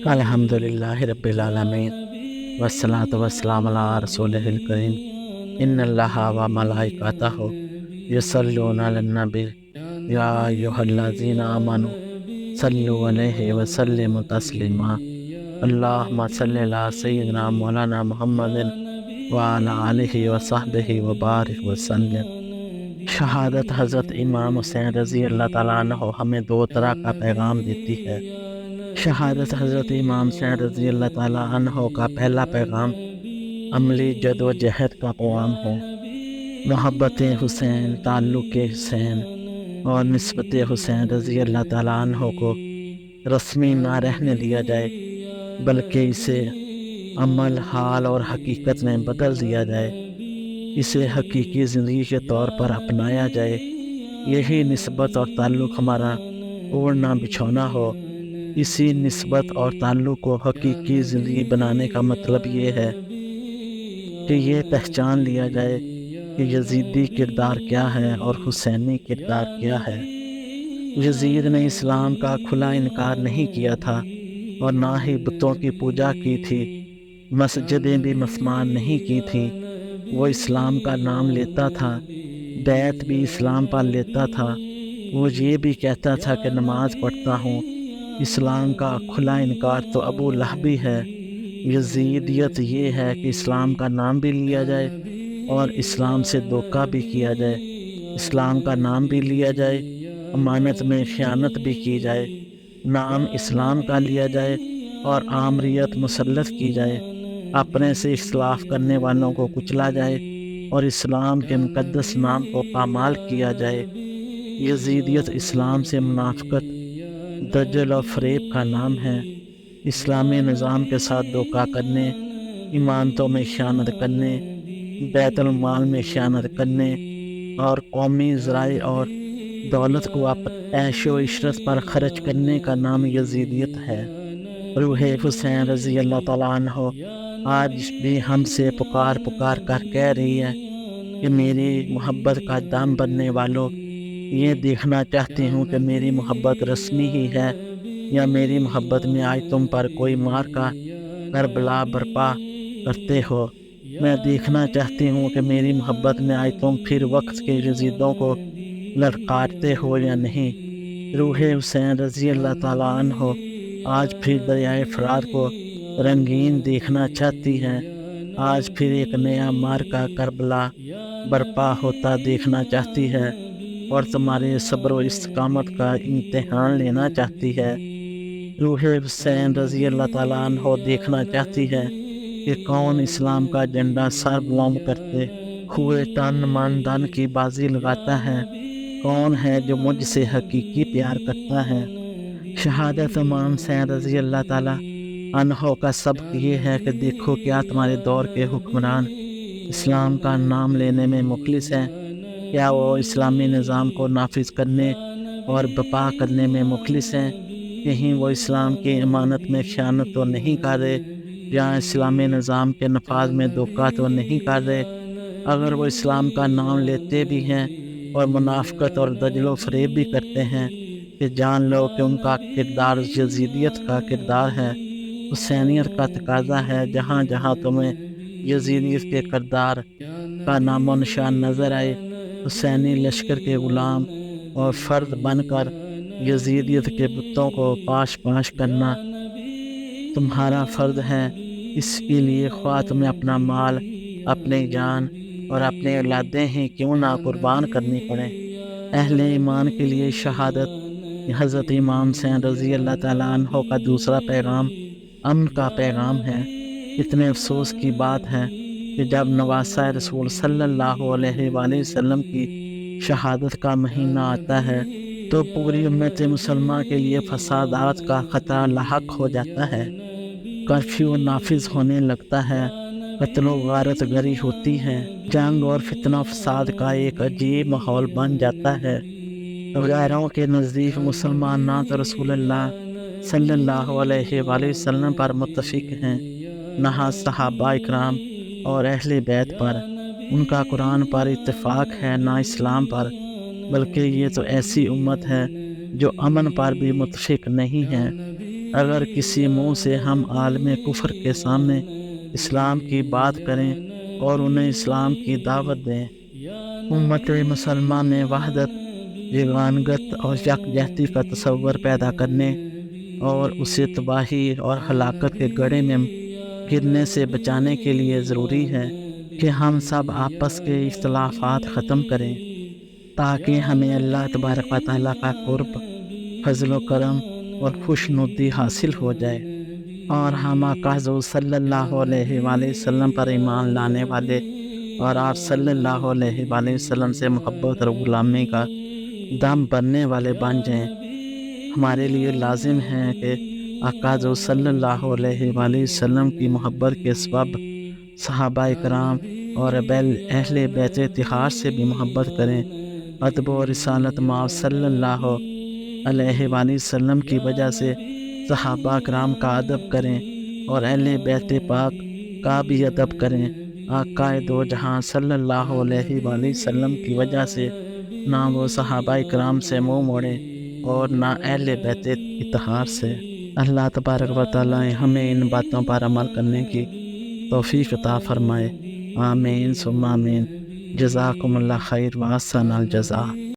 الحمدللہ رب العالمین والصلاۃ والسلام علی رسولہ الکریم ان اللہ و ملائکتہ یصلون علی النبی یا ایھا الذین آمنوا صلوا علیہ وسلموا تسلیما اللہم صلی علی سیدنا مولانا محمد وعلی آلہ وصحبہ وبارک وسلم۔ شہادت حضرت امام حسین رضی اللہ تعالیٰ عنہ ہمیں دو طرح کا پیغام دیتی ہے۔ شہادت حضرت امام حسین رضی اللہ تعالیٰ عنہ کا پہلا پیغام عملی جد و جہد کا قوام ہے۔ محبت حسین، تعلق حسین اور نسبت حسین رضی اللہ تعالیٰ عنہ کو رسمی نہ رہنے دیا جائے، بلکہ اسے عمل، حال اور حقیقت میں بدل دیا جائے، اسے حقیقی زندگی کے طور پر اپنایا جائے۔ یہی نسبت اور تعلق ہمارا اوڑھنا بچھونا ہو۔ اسی نسبت اور تعلق کو حقیقی زندگی بنانے کا مطلب یہ ہے کہ یہ پہچان لیا جائے کہ یزیدی کردار کیا ہے اور حسینی کردار کیا ہے۔ یزید نے اسلام کا کھلا انکار نہیں کیا تھا اور نہ ہی بتوں کی پوجا کی تھی، مسجدیں بھی مسمار نہیں کی تھیں۔ وہ اسلام کا نام لیتا تھا، بیعت بھی اسلام پر لیتا تھا۔ وہ یہ بھی کہتا تھا کہ نماز پڑھتا ہوں۔ اسلام کا کھلا انکار تو ابو لہبی ہے۔ یزیدیت یہ ہے کہ اسلام کا نام بھی لیا جائے اور اسلام سے دھوکہ بھی کیا جائے، اسلام کا نام بھی لیا جائے، امانت میں خیانت بھی کی جائے، نام اسلام کا لیا جائے اور آمریت مسلط کی جائے، اپنے سے اختلاف کرنے والوں کو کچلا جائے اور اسلام کے مقدس نام کو پامال کیا جائے۔ یزیدیت اسلام سے منافقت، دجل اور فریب کا نام ہے۔ اسلامی نظام کے ساتھ دھوکہ کرنے، ایمانتوں میں خیانت کرنے، بیت المال میں خیانت کرنے اور قومی ذرائع اور دولت کو عیش و عشرت پر خرچ کرنے کا نام یزیدیت ہے۔ روح حسین رضی اللہ تعالیٰ عنہ آج بھی ہم سے پکار کر کہہ رہی ہے کہ میری محبت کا دام بننے والوں، یہ دیکھنا چاہتی ہوں کہ میری محبت رسمی ہی ہے یا میری محبت میں آج تم پر کوئی مار کا کربلا برپا کرتے ہو۔ میں دیکھنا چاہتی ہوں کہ میری محبت میں آج تم پھر وقت کے یزیدوں کو لڑکاتے ہو یا نہیں۔ روح حسین رضی اللہ تعالیٰ عنہ آج پھر دریائے فرات کو رنگین دیکھنا چاہتی ہے، آج پھر ایک نیا مارکا کربلا برپا ہوتا دیکھنا چاہتی ہے اور تمہارے صبر و استقامت کا امتحان لینا چاہتی ہے۔ روح حسین رضی اللہ تعالیٰ عنہ دیکھنا چاہتی ہے کہ کون اسلام کا جھنڈا سر بلند کرتے ہوئے تن من دھن کی بازی لگاتا ہے، کون ہے جو مجھ سے حقیقی پیار کرتا ہے۔ شہادت امام حسین رضی اللہ تعالیٰ عنہ کا سبق یہ ہے کہ دیکھو کیا تمہارے دور کے حکمران اسلام کا نام لینے میں مخلص ہیں، کیا وہ اسلامی نظام کو نافذ کرنے اور برپا کرنے میں مخلص ہیں؟ کہیں وہ اسلام کی امانت میں خیانت تو نہیں کر رہے یا اسلامی نظام کے نفاذ میں دھوکہ تو نہیں کر رہے؟ اگر وہ اسلام کا نام لیتے بھی ہیں اور منافقت اور دجل و فریب بھی کرتے ہیں کہ جان لو کہ ان کا کردار یزیدیت کا کردار ہے، حسینیت کا تقاضا ہے۔ جہاں جہاں تمہیں یزیدیت کے کردار کا نام و نشان نظر آئے، حسینی لشکر کے غلام اور فرد بن کر یزیدیت کے بتوں کو پاش کرنا تمہارا فرض ہے۔ اس کے لیے خواہ تمہیں اپنا مال، اپنی جان اور اپنے اولادیں ہی کیوں نہ قربان کرنی پڑیں۔ اہل ایمان کے لیے شہادت حضرت امام حسین رضی اللہ تعالیٰ عنہ کا دوسرا پیغام امن کا پیغام ہے۔ اتنے افسوس کی بات ہے کہ جب نواسہ رسول صلی اللہ علیہ وآلہ وسلم کی شہادت کا مہینہ آتا ہے تو پوری امت مسلمہ کے لیے فسادات کا خطرہ لاحق ہو جاتا ہے، کرفیو نافذ ہونے لگتا ہے، قتل و غارت گری ہوتی ہے، جنگ اور فتنہ فساد کا ایک عجیب ماحول بن جاتا ہے۔ غیروں کے نزدیک مسلمان نہ تو رسول اللہ صلی اللہ علیہ وآلہ وسلم پر متفق ہیں، نہ صحابہ اکرام اور اہل بیت پر، ان کا قرآن پر اتفاق ہے نہ اسلام پر، بلکہ یہ تو ایسی امت ہے جو امن پر بھی متفق نہیں ہے۔ اگر کسی منہ سے ہم عالم کفر کے سامنے اسلام کی بات کریں اور انہیں اسلام کی دعوت دیں، امت مسلمان نے وحدت، یگانگت اور یکجہتی کا تصور پیدا کرنے اور اسے تباہی اور ہلاکت کے گڑھے میں گرنے سے بچانے کے لیے ضروری ہے کہ ہم سب آپس کے اختلافات ختم کریں، تاکہ ہمیں اللہ تبارک و تعالیٰ کا قرب، فضل و کرم اور خوشنودی حاصل ہو جائے، اور ہم آقا حضور صلی اللہ علیہ وآلہ وسلم پر ایمان لانے والے اور آپ صلی اللہ علیہ وآلہ وسلم سے محبت اور غلامی کا دم بھرنے والے بن جائیں۔ ہمارے لیے لازم ہے کہ آقا حضور صلی اللہ علیہ وآلہ وسلم کی محبت کے سبب صحابہ کرام اور اہل بیت اطہار سے بھی محبت کریں۔ ادب و رسالت مآب صلی اللہ علیہ وآلہ وسلم کی وجہ سے صحابہ کرام کا ادب کریں اور اہل بیت پاک کا بھی ادب کریں۔ آقا دو جہاں صلی اللہ علیہ وآلہ وسلم کی وجہ سے نہ وہ صحابہ کرام سے منہ موڑیں اور نہ اہل بیت اطہار سے۔ اللہ تبارک و تعالیٰ ہمیں ان باتوں پر عمل کرنے کی توفیق عطا فرمائے۔ آمین ثم آمین۔ جزاکم اللہ خیر و احسن الجزاء۔